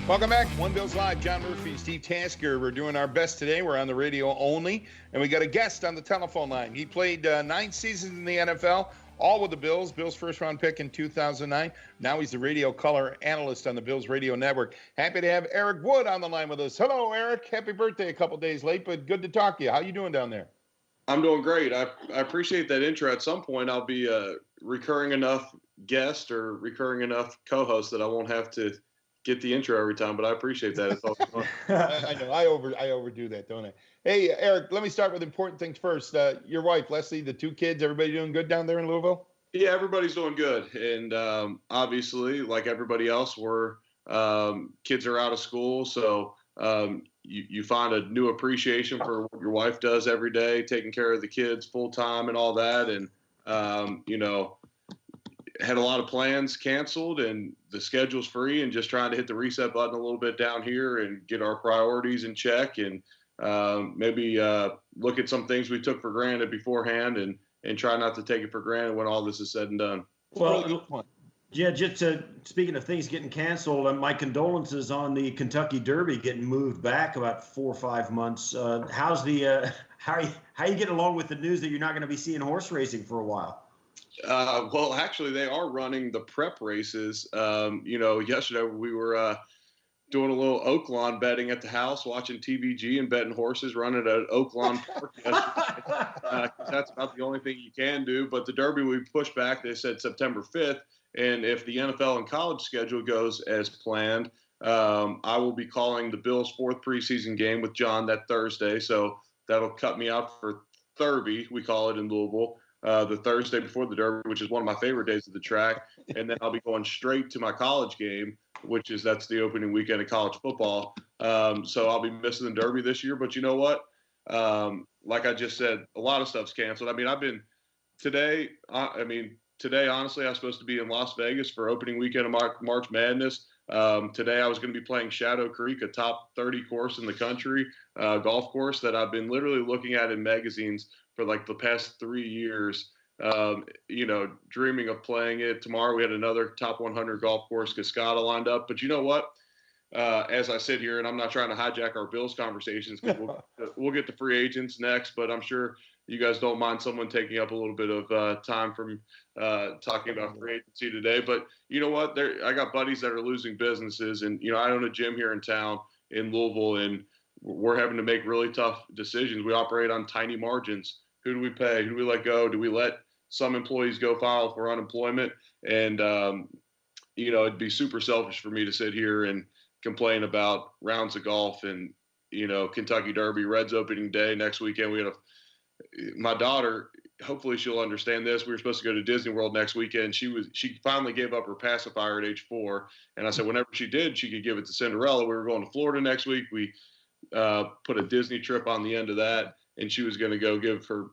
Welcome back. One Bills Live. John Murphy, Steve Tasker. We're doing our best today. We're on the radio only, and we got a guest on the telephone line. He played 9 seasons in the NFL, all with the Bills. Bills first-round pick in 2009. Now he's the radio color analyst on the Bills radio network. Happy to have Eric Wood on the line with us. Hello, Eric. Happy birthday. A couple days late, but good to talk to you. How you doing down there? I'm doing great. I appreciate that intro. At some point, I'll be a recurring enough guest or recurring enough co-host that I won't have to get the intro every time, but I appreciate that. It's always fun. I know. I overdo that, don't I? Hey, Eric, let me start with important things first. Your wife, Leslie, the 2 kids, everybody doing good down there in Louisville? Yeah, everybody's doing good. And obviously, like everybody else, kids are out of school. So you find a new appreciation for what your wife does every day, taking care of the kids full time and all that. And, had a lot of plans canceled and the schedule's free, and just trying to hit the reset button a little bit down here and get our priorities in check, and maybe look at some things we took for granted beforehand, and try not to take it for granted when all this is said and done. Well, yeah, just speaking of things getting canceled, my condolences on the Kentucky Derby getting moved back about 4 or 5 months. How's the how are you getting along with the news that you're not going to be seeing horse racing for a while? Well, actually, they are running the prep races. Yesterday we were doing a little Oaklawn betting at the house, watching TVG and betting horses running at Oaklawn Park yesterday. That's about the only thing you can do. But the Derby we pushed back. They said September 5th. And if the NFL and college schedule goes as planned, I will be calling the Bills' 4th preseason game with John that Thursday. So that'll cut me out for Thurby, we call it in Louisville. The Thursday before the Derby, which is one of my favorite days of the track. And then I'll be going straight to my college game, that's the opening weekend of college football. So I'll be missing the Derby this year. But you know what? Like I just said, a lot of stuff's canceled. I mean, today, honestly, I was supposed to be in Las Vegas for opening weekend of March Madness. Today I was going to be playing Shadow Creek, a top 30 course in the country, golf course that I've been literally looking at in magazines for like the past 3 years, dreaming of playing it. Tomorrow we had another top 100 golf course, Cascada, lined up. But you know what? As I sit here, and I'm not trying to hijack our Bills conversations, because we'll get to free agents next, but I'm sure you guys don't mind someone taking up a little bit of time from talking about free agency today. But you know what? I got buddies that are losing businesses, and I own a gym here in town in Louisville, and we're having to make really tough decisions. We operate on tiny margins. Who do we pay? Who do we let go? Do we let some employees go file for unemployment? And it'd be super selfish for me to sit here and complain about rounds of golf and Kentucky Derby, Reds opening day next weekend. We had my daughter, hopefully she'll understand this. We were supposed to go to Disney World next weekend. She finally gave up her pacifier at age 4. And I said, whenever she did, she could give it to Cinderella. We were going to Florida next week. We put a Disney trip on the end of that, and she was going to go give her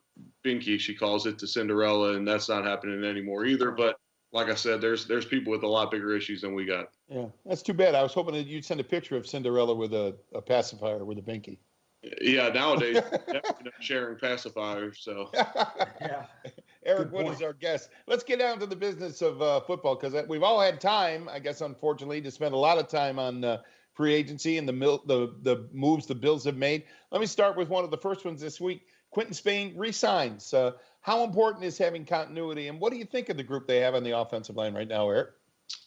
binky, she calls it, to Cinderella. And that's not happening anymore either. But like I said, there's people with a lot bigger issues than we got. Yeah, that's too bad. I was hoping that you'd send a picture of Cinderella with a pacifier with a binky. Yeah, nowadays, definitely sharing pacifiers. So, yeah. Eric Wood is our guest. Let's get down to the business of football, because we've all had time, I guess, unfortunately, to spend a lot of time on free agency and the moves the Bills have made. Let me start with one of the first ones this week. Quentin Spain resigns. How important is having continuity, and what do you think of the group they have on the offensive line right now, Eric?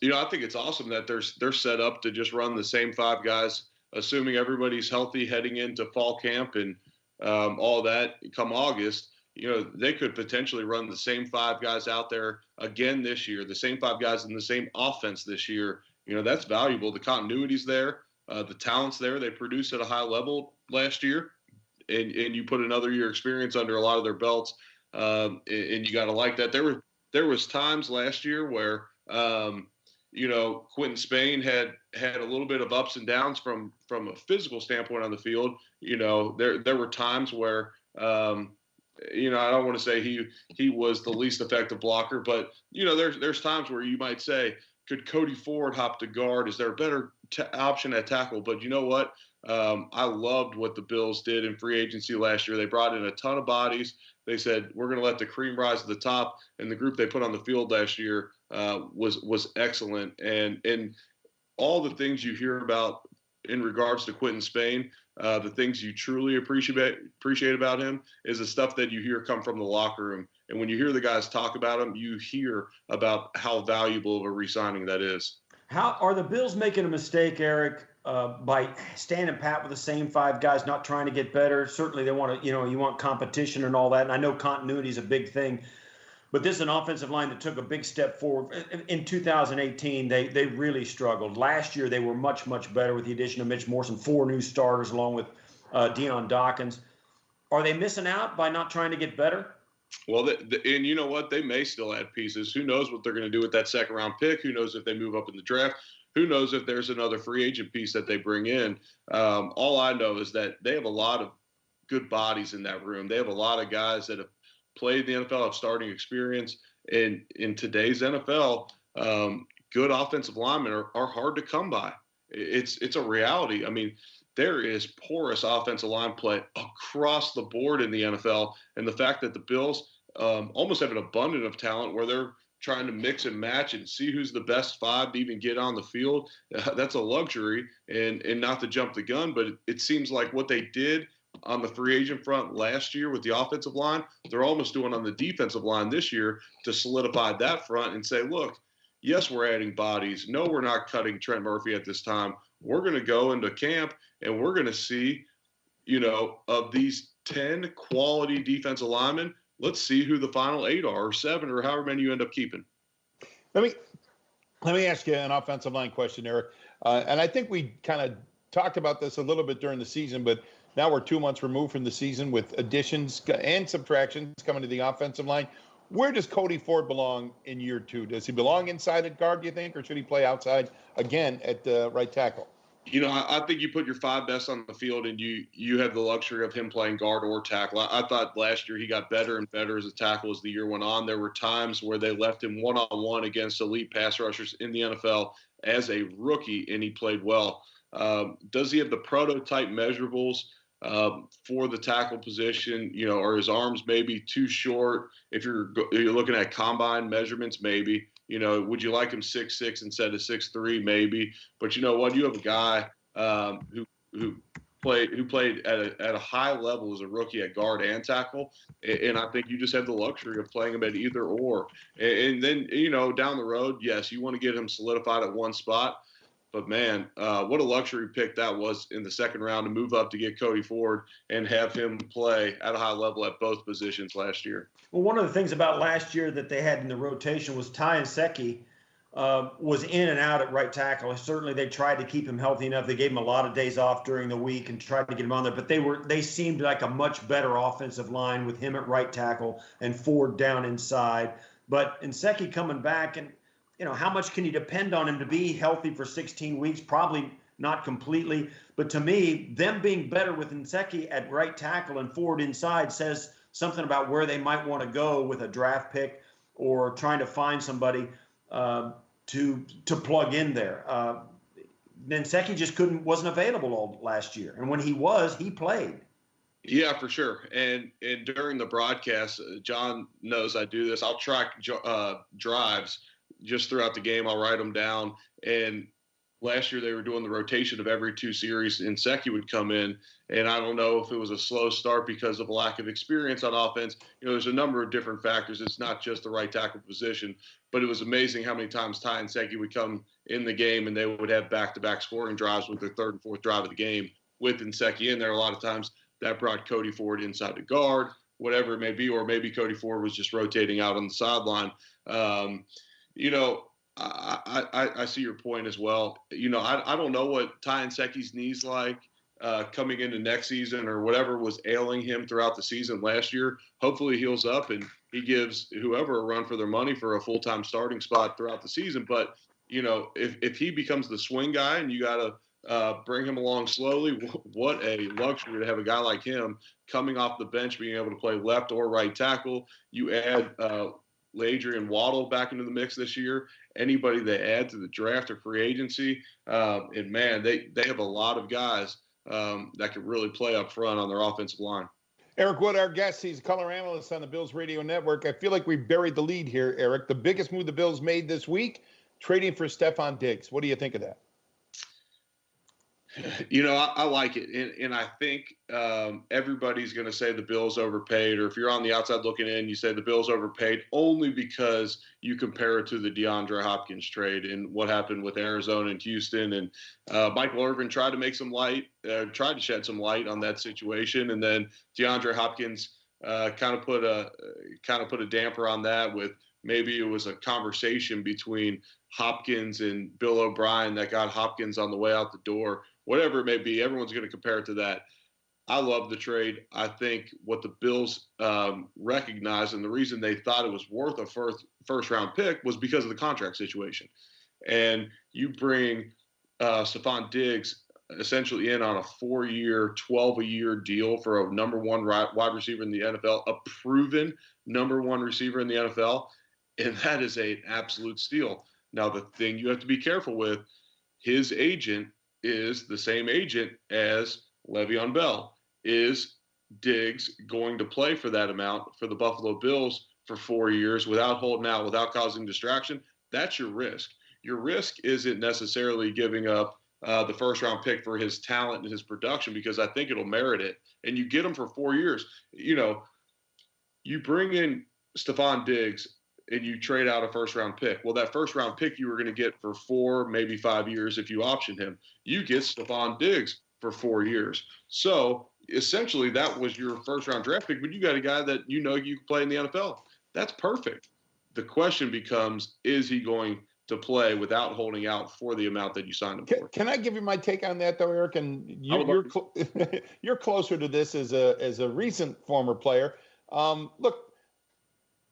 I think it's awesome that they're set up to just run the same 5 guys, assuming everybody's healthy heading into fall camp and all that come August. They could potentially run the same 5 guys out there again this year, the same 5 guys in the same offense this year. That's valuable. The continuity's there, the talent's there. They produced at a high level last year, and you put another year experience under a lot of their belts, and you got to like that. There was times last year where Quentin Spain had a little bit of ups and downs from a physical standpoint on the field. There were times where I don't want to say he was the least effective blocker, but there's times where you might say, could Cody Ford hop to guard? Is there a better option at tackle? But you know what? I loved what the Bills did in free agency last year. They brought in a ton of bodies. They said, we're going to let the cream rise to the top. And the group they put on the field last year was excellent. And all the things you hear about in regards to Quentin Spain, the things you truly appreciate about him is the stuff that you hear come from the locker room. And when you hear the guys talk about him, you hear about how valuable of a re-signing that is. How are the Bills making a mistake, Eric, by standing pat with the same five guys, not trying to get better? Certainly they want to, you want competition and all that. And I know continuity is a big thing. But this is an offensive line that took a big step forward. In 2018, they really struggled. Last year, they were much, much better with the addition of Mitch Morrison, 4 new starters along with Deion Dawkins. Are they missing out by not trying to get better? Well, and you know what? They may still add pieces. Who knows what they're going to do with that second-round pick? Who knows if they move up in the draft? Who knows if there's another free agent piece that they bring in? All I know is that they have a lot of good bodies in that room. They have a lot of guys that have played in the NFL, have starting experience. And in today's NFL, good offensive linemen are hard to come by. It's a reality. I mean, there is porous offensive line play across the board in the NFL. And the fact that the Bills almost have an abundance of talent where they're trying to mix and match and see who's the best 5 to even get on the field, that's a luxury. And not to jump the gun, but it seems like what they did on the free agent front last year with the offensive line, they're almost doing on the defensive line this year to solidify that front and say, look, yes, we're adding bodies. No, we're not cutting Trent Murphy at this time. We're going to go into camp and we're going to see, of these 10 quality defensive linemen, let's see who the final 8 are, or 7, or however many you end up keeping. Let me ask you an offensive line question, Eric. And I think we kind of talked about this a little bit during the season, but now we're 2 months removed from the season with additions and subtractions coming to the offensive line. Where does Cody Ford belong in year 2? Does he belong inside at guard, do you think, or should he play outside again at right tackle? I think you put your 5 best on the field and you have the luxury of him playing guard or tackle. I thought last year he got better and better as a tackle as the year went on. There were times where they left him one-on-one against elite pass rushers in the NFL as a rookie, and he played well. Does he have the prototype measurables for the tackle position? Are his arms maybe too short? If you're looking at combine measurements, maybe. Would you like him 6'6" instead of 6'3"? Maybe. But you know what? You have a guy who played at a high level as a rookie at guard and tackle, and I think you just have the luxury of playing him at either or. And then down the road, yes, you want to get him solidified at one spot. But, man, what a luxury pick that was in the second round to move up to get Cody Ford and have him play at a high level at both positions last year. Well, one of the things about last year that they had in the rotation was Ty Nsekhe was in and out at right tackle. Certainly they tried to keep him healthy enough. They gave him a lot of days off during the week and tried to get him on there. But they seemed like a much better offensive line with him at right tackle and Ford down inside. But Nsekhe coming back, and how much can you depend on him to be healthy for 16 weeks? Probably not completely. But to me, them being better with Nsekhe at right tackle and Ford inside says something about where they might want to go with a draft pick or trying to find somebody to plug in there. Nsekhe just wasn't available all last year. And when he was, he played. Yeah, for sure. And during the broadcast, John knows I do this. I'll track drives just throughout the game. I'll write them down. And last year they were doing the rotation of every 2 series, and Nsekhe would come in. And I don't know if it was a slow start because of a lack of experience on offense. There's a number of different factors. It's not just the right tackle position, but it was amazing how many times Ty Nsekhe would come in the game and they would have back-to-back scoring drives with their 3rd and 4th drive of the game with Nsekhe in there. A lot of times that brought Cody Ford inside the guard, whatever it may be, or maybe Cody Ford was just rotating out on the sideline. I see your point as well. I don't know what Ty Nsekhe's knees like coming into next season or whatever was ailing him throughout the season last year. Hopefully he heals up and he gives whoever a run for their money for a full-time starting spot throughout the season. But, if he becomes the swing guy and you got to bring him along slowly, what a luxury to have a guy like him coming off the bench, being able to play left or right tackle. You add Adrian Waddle back into the mix this year. Anybody they add to the draft or free agency, and man, they have a lot of guys that can really play up front on their offensive line. Eric Wood, our guest, he's a color analyst on the Bills Radio Network. I feel like we buried the lead here, Eric. The biggest move the Bills made this week, trading for Stefon Diggs. What do you think of that? I like it, and I think everybody's going to say the Bills overpaid, or if you're on the outside looking in, you say the Bills overpaid only because you compare it to the DeAndre Hopkins trade and what happened with Arizona and Houston, and Michael Irvin tried to make some light, tried to shed some light on that situation, and then DeAndre Hopkins kind of put a damper on that with maybe it was a conversation between Hopkins and Bill O'Brien that got Hopkins on the way out the door. Whatever it may be, everyone's going to compare it to that. I love the trade. I think what the Bills recognized and the reason they thought it was worth a first round pick was because of the contract situation. And you bring Stefon Diggs essentially in on a 4-year, $12-a-year deal for a number one wide receiver in the NFL, a proven number one receiver in the NFL, and that is an absolute steal. Now, the thing you have to be careful with, his agent is the same agent as Le'Veon Bell. Is Diggs going to play for that amount for the Buffalo Bills for 4 years without holding out, without causing distraction? That's your risk. Your risk isn't necessarily giving up the first-round pick for his talent and his production, because I think it'll merit it. And you get him for 4 years. You bring in Stefon Diggs and you trade out a first-round pick. Well, that first-round pick you were going to get for 4, maybe 5 years if you option him. You get Stefon Diggs for 4 years. So essentially that was your first-round draft pick, but you got a guy that you can play in the NFL. That's perfect. The question becomes, is he going to play without holding out for the amount that you signed him for? Can I give you my take on that, though, Eric? And you're closer to this as a recent former player. Look,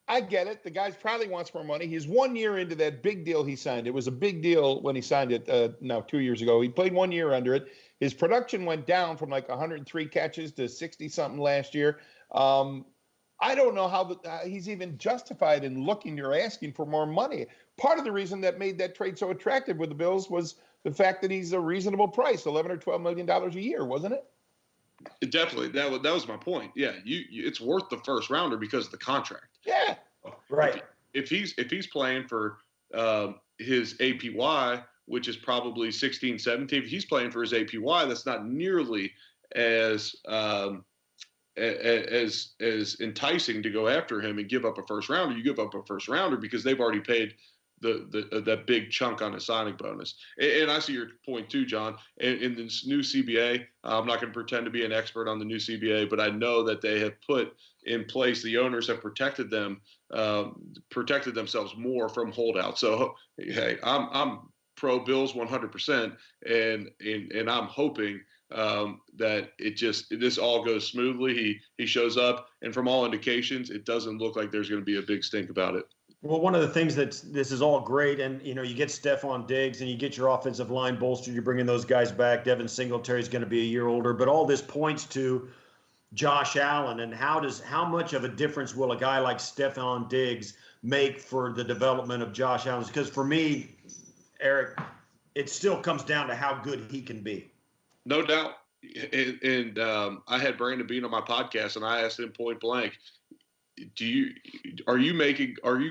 I get it. The guy probably wants more money. He's 1 year into that big deal he signed. It was a big deal when he signed it now 2 years ago. He played 1 year under it. His production went down from like 103 catches to 60-something last year. I don't know how he's even justified in looking or asking for more money. Part of the reason that made that trade so attractive with the Bills was the fact that he's a reasonable price, $11 or $12 million a year, wasn't it? Definitely. That was my point. Yeah, it's worth the first rounder because of the contract. Yeah, right. If he's playing for his APY, which is probably 16, 17, if he's playing for his APY, that's not nearly as enticing to go after him and give up a first rounder. You give up a first rounder because they've already paid that big chunk on his signing bonus. And I see your point too, John. In this new CBA, I'm not going to pretend to be an expert on the new CBA, but I know that they have put in place, the owners have protected themselves more from holdouts. So hey, I'm pro Bills 100%, and I'm hoping that this all goes smoothly. He shows up, and from all indications, it doesn't look like there's going to be a big stink about it. Well, one of the things this is all great, and you get Stefon Diggs, and you get your offensive line bolstered. You're bringing those guys back. Devin Singletary is going to be a year older, but all this points to Josh Allen, and how much of a difference will a guy like Stefon Diggs make for the development of Josh Allen? Because for me, Eric, it still comes down to how good he can be. No doubt. And I had Brandon Bean on my podcast, and I asked him point blank, are you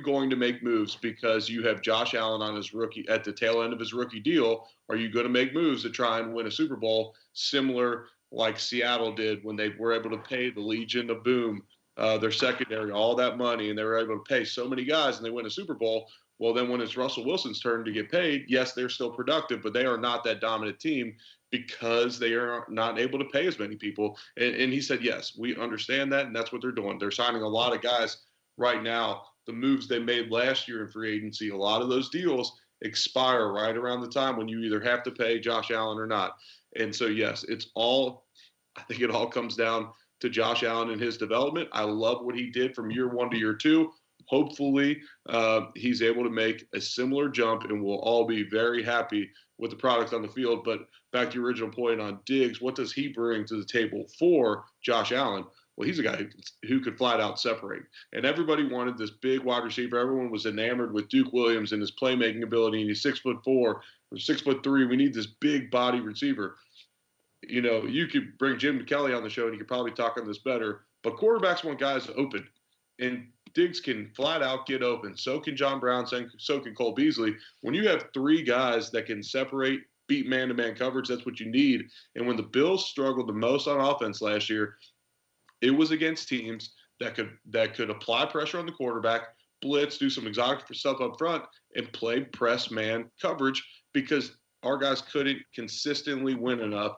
going to make moves because you have Josh Allen on his rookie at the tail end of his rookie deal? Are you going to make moves to try and win a Super Bowl, similar like Seattle did when they were able to pay the Legion of Boom, their secondary, all that money, and they were able to pay so many guys and they win a Super Bowl? Well, then when it's Russell Wilson's turn to get paid, yes, they're still productive, but they are not that dominant team because they are not able to pay as many people. And he said, yes, we understand that, and that's what they're doing. They're signing a lot of guys right now. The moves they made last year in free agency, a lot of those deals expire right around the time when you either have to pay Josh Allen or not. And so, yes, I think it all comes down to Josh Allen and his development. I love what he did from year 1 to year 2. Hopefully, he's able to make a similar jump, and we'll all be very happy with the product on the field. But back to your original point on Diggs, what does he bring to the table for Josh Allen? Well, he's a guy who could flat out separate. And everybody wanted this big wide receiver. Everyone was enamored with Duke Williams and his playmaking ability, and he's 6'4" or 6'3". We need this big body receiver. You could bring Jim Kelly on the show, and he could probably talk on this better. But quarterbacks want guys open. And Diggs can flat out get open. So can John Brown. So can Cole Beasley. When you have 3 guys that can separate beat man-to-man coverage. That's what you need. And when the Bills struggled the most on offense last year, it was against teams that could apply pressure on the quarterback, blitz, do some exotic stuff up front, and play press man coverage because our guys couldn't consistently win enough.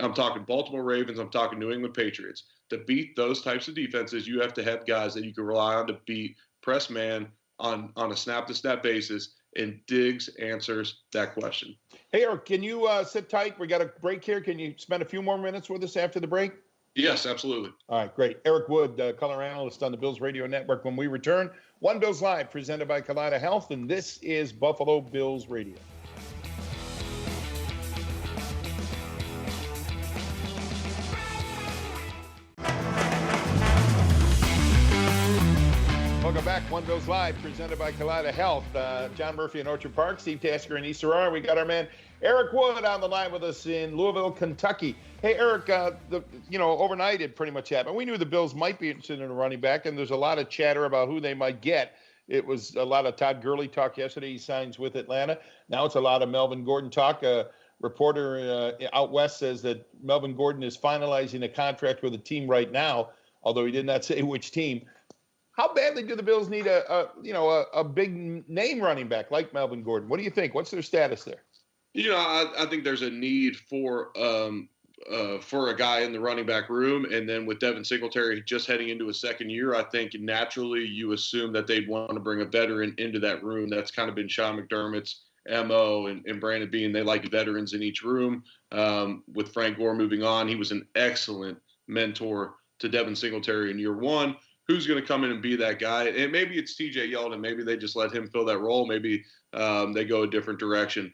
I'm talking Baltimore Ravens, I'm talking New England Patriots. To beat those types of defenses, you have to have guys that you can rely on to beat press man on a snap-to-snap basis, and Diggs answers that question. Hey, Eric, can you sit tight? We got a break here. Can you spend a few more minutes with us after the break? Yes, absolutely. All right, great. Eric Wood, color analyst on the Bills Radio Network. When we return, One Bills Live, presented by Kaleida Health, and this is Buffalo Bills Radio. Welcome back. One Bills Live, presented by Kaleida Health. John Murphy in Orchard Park, Steve Tasker in East Aurora. We got our man Eric Wood on the line with us in Louisville, Kentucky. Hey, Eric, overnight it pretty much happened. We knew the Bills might be interested in a running back, and there's a lot of chatter about who they might get. It was a lot of Todd Gurley talk yesterday. He signs with Atlanta. Now it's a lot of Melvin Gordon talk. A reporter out west says that Melvin Gordon is finalizing a contract with a team right now, although he did not say which team. How badly do the Bills need a big name running back like Melvin Gordon? What do you think? What's their status there? I think there's a need for a guy in the running back room, and then with Devin Singletary just heading into his second year, I think naturally you assume that they'd want to bring a veteran into that room. That's kind of been Sean McDermott's MO, and Brandon Beane. They like veterans in each room. With Frank Gore moving on, he was an excellent mentor to Devin Singletary in year one. Who's going to come in and be that guy? And maybe it's TJ Yeldon. Maybe they just let him fill that role. Maybe they go a different direction.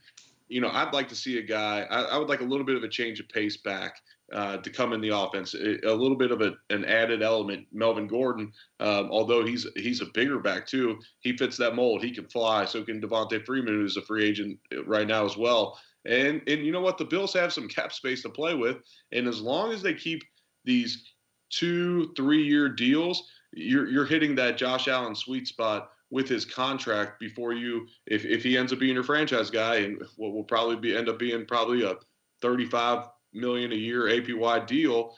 I'd like to see a guy. I would like a little bit of a change of pace back to come in the offense. A little bit of an added element. Melvin Gordon, although he's a bigger back too, he fits that mold. He can fly. So can Devontae Freeman, who's a free agent right now as well. And you know what? The Bills have some cap space to play with. And as long as they keep these 2-3 year deals, you're hitting that Josh Allen sweet spot with his contract before you, if he ends up being your franchise guy, and what will probably end up being probably a $35 million a year APY deal,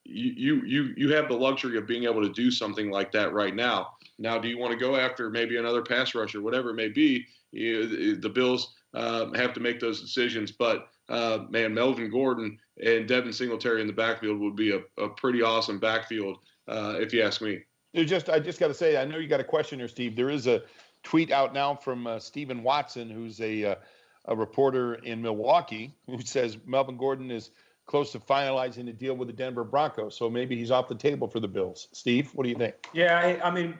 you have the luxury of being able to do something like that right now. Now, do you want to go after maybe another pass rusher, whatever it may be? The Bills have to make those decisions, but Melvin Gordon and Devin Singletary in the backfield would be a pretty awesome backfield. If you ask me. I just got to say, I know you got a question here, Steve. There is a tweet out now from Stephen Watson, who's a reporter in Milwaukee, who says Melvin Gordon is close to finalizing a deal with the Denver Broncos. So maybe he's off the table for the Bills. Steve, what do you think? Yeah, I mean,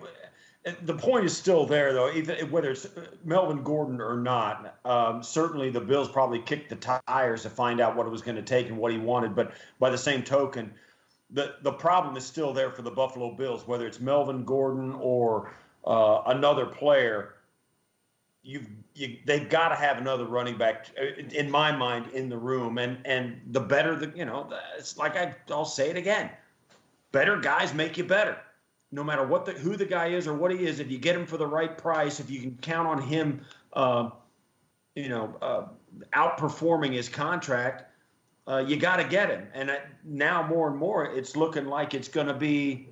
the point is still there, though, whether it's Melvin Gordon or not. Certainly the Bills probably kicked the tires to find out what it was going to take and what he wanted. But by the same token, the problem is still there for the Buffalo Bills, whether it's Melvin Gordon or another player. They've got to have another running back, in my mind, in the room. And the better, it's like I'll say it again. Better guys make you better. No matter who the guy is or what he is, if you get him for the right price, if you can count on him, outperforming his contract, you got to get him. And now more and more, it's looking like it's going to be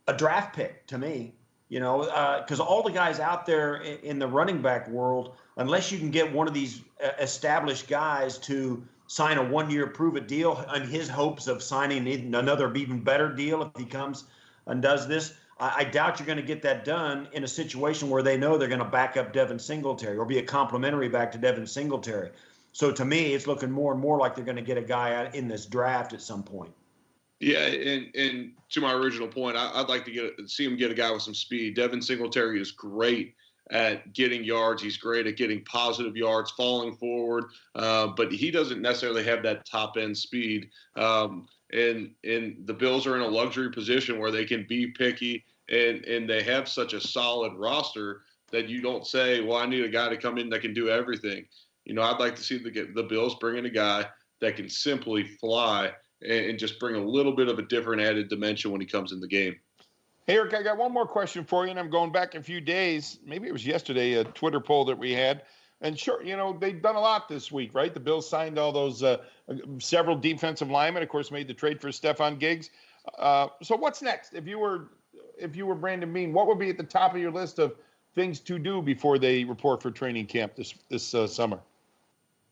a draft pick to me, because all the guys out there in the running back world, unless you can get one of these established guys to sign a 1-year prove-it deal in his hopes of signing another even better deal if he comes and does this, I doubt you're going to get that done in a situation where they know they're going to back up Devin Singletary or be a complimentary back to Devin Singletary. So to me, it's looking more and more like they're going to get a guy in this draft at some point. Yeah, and to my original point, I'd like to see him get a guy with some speed. Devin Singletary is great at getting yards. He's great at getting positive yards, falling forward, but he doesn't necessarily have that top-end speed. And the Bills are in a luxury position where they can be picky, and they have such a solid roster that you don't say, well, I need a guy to come in that can do everything. I'd like to see the Bills bring in a guy that can simply fly and just bring a little bit of a different added dimension when he comes in the game. Hey, Eric, I got one more question for you, and I'm going back a few days. Maybe it was yesterday, a Twitter poll that we had. And sure, they've done a lot this week, right? The Bills signed all those several defensive linemen, of course, made the trade for Stefon Diggs. So what's next? If you were Brandon Beane, what would be at the top of your list of things to do before they report for training camp this summer?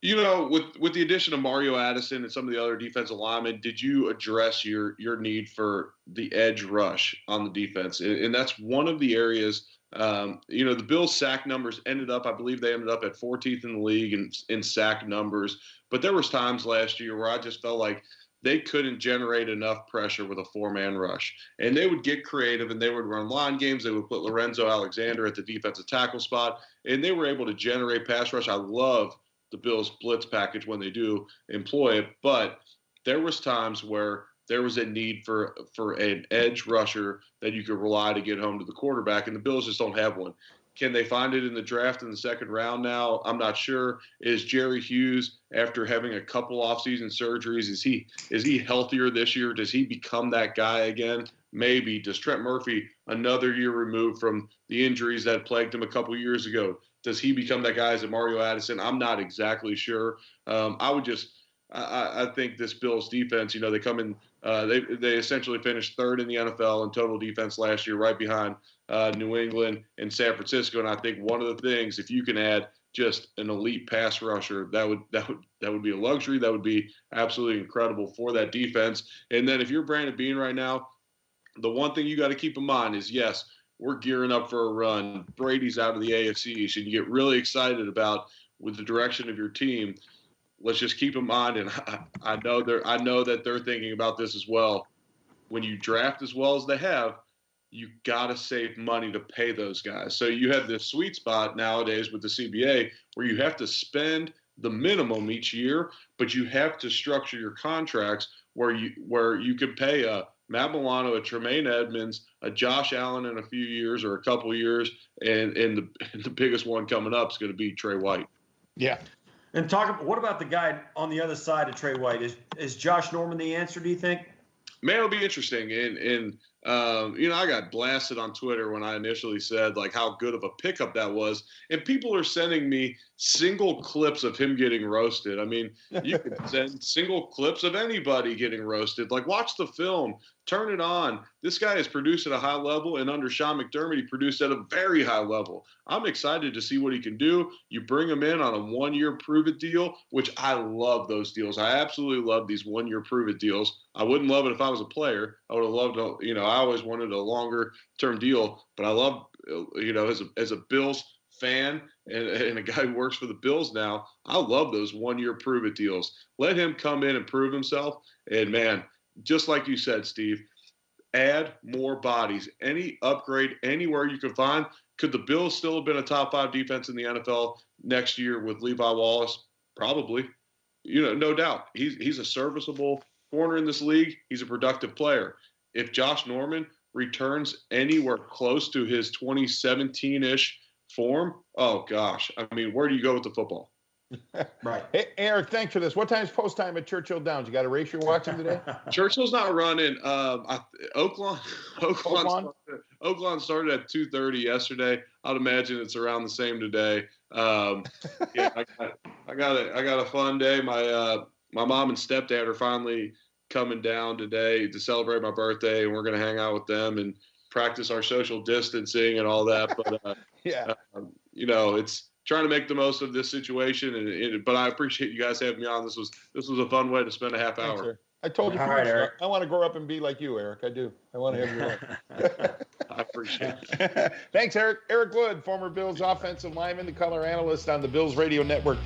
With the addition of Mario Addison and some of the other defensive linemen, did you address your need for the edge rush on the defense? And that's one of the areas. The Bills' sack numbers I believe they ended up at 14th in the league in sack numbers. But there was times last year where I just felt like they couldn't generate enough pressure with a four-man rush. And they would get creative, and they would run line games. They would put Lorenzo Alexander at the defensive tackle spot, and they were able to generate pass rush. I love the Bills' blitz package when they do employ it, but there was times where there was a need for an edge rusher that you could rely to get home to the quarterback, and the Bills just don't have one. Can they find it in the draft in the second round now? I'm not sure. Is Jerry Hughes, after having a couple offseason surgeries, is he healthier this year? Does he become that guy again? Maybe. Does Trent Murphy, another year removed from the injuries that plagued him a couple years ago, does he become that guy? Is it Mario Addison? I'm not exactly sure. I think this Bills defense, they come in, they essentially finished third in the NFL in total defense last year, right behind New England and San Francisco. And I think one of the things, if you can add just an elite pass rusher, that would be a luxury. That would be absolutely incredible for that defense. And then if you're Brandon Beane right now, the one thing you got to keep in mind is, yes, we're gearing up for a run. Brady's out of the AFC East, and you get really excited about with the direction of your team. Let's just keep in mind, and I know that they're thinking about this as well. When you draft as well as they have, you got to save money to pay those guys. So you have this sweet spot nowadays with the CBA where you have to spend the minimum each year, but you have to structure your contracts where you could pay a Matt Milano, a Tremaine Edmonds, a Josh Allen in a few years or a couple years, and the biggest one coming up is going to be Trey White. Yeah. And what about the guy on the other side of Trey White? Is Josh Norman the answer, do you think? Man, it'll be interesting. And I got blasted on Twitter when I initially said, like, how good of a pickup that was. And people are sending me single clips of him getting roasted. I mean, you can send single clips of anybody getting roasted. Like, watch the film. Turn it on. This guy has produced at a high level, and under Sean McDermott, he produced at a very high level. I'm excited to see what he can do. You bring him in on a one-year prove-it deal, which I love those deals. I absolutely love these one-year prove-it deals. I wouldn't love it if I was a player. I would have loved, I always wanted a longer-term deal, but I love, as a Bills fan and a guy who works for the Bills now, I love those one-year prove-it deals. Let him come in and prove himself, and man, just like you said, Steve, add more bodies. Any upgrade anywhere you can find. Could the Bills still have been a top 5 defense in the NFL next year with Levi Wallace? Probably. No doubt. He's a serviceable corner in this league. He's a productive player. If Josh Norman returns anywhere close to his 2017-ish form, oh gosh. I mean, where do you go with the football? Right. Hey, Eric, thanks for this. What time's post time at Churchill Downs? You got a race you're watching today? Churchill's not running. Oakland started at 2:30 yesterday. I'd imagine it's around the same today. I got a fun day. My mom and stepdad are finally coming down today to celebrate my birthday, and we're going to hang out with them and practice our social distancing and all that. But it's trying to make the most of this situation, but I appreciate you guys having me on. This was a fun way to spend a half hour. Thanks, I told you, right, Eric. I want to grow up and be like you, Eric. I do. I want to have your life. I appreciate it. Thanks, Eric. Eric Wood, former Bills offensive lineman, the color analyst on the Bills Radio Network.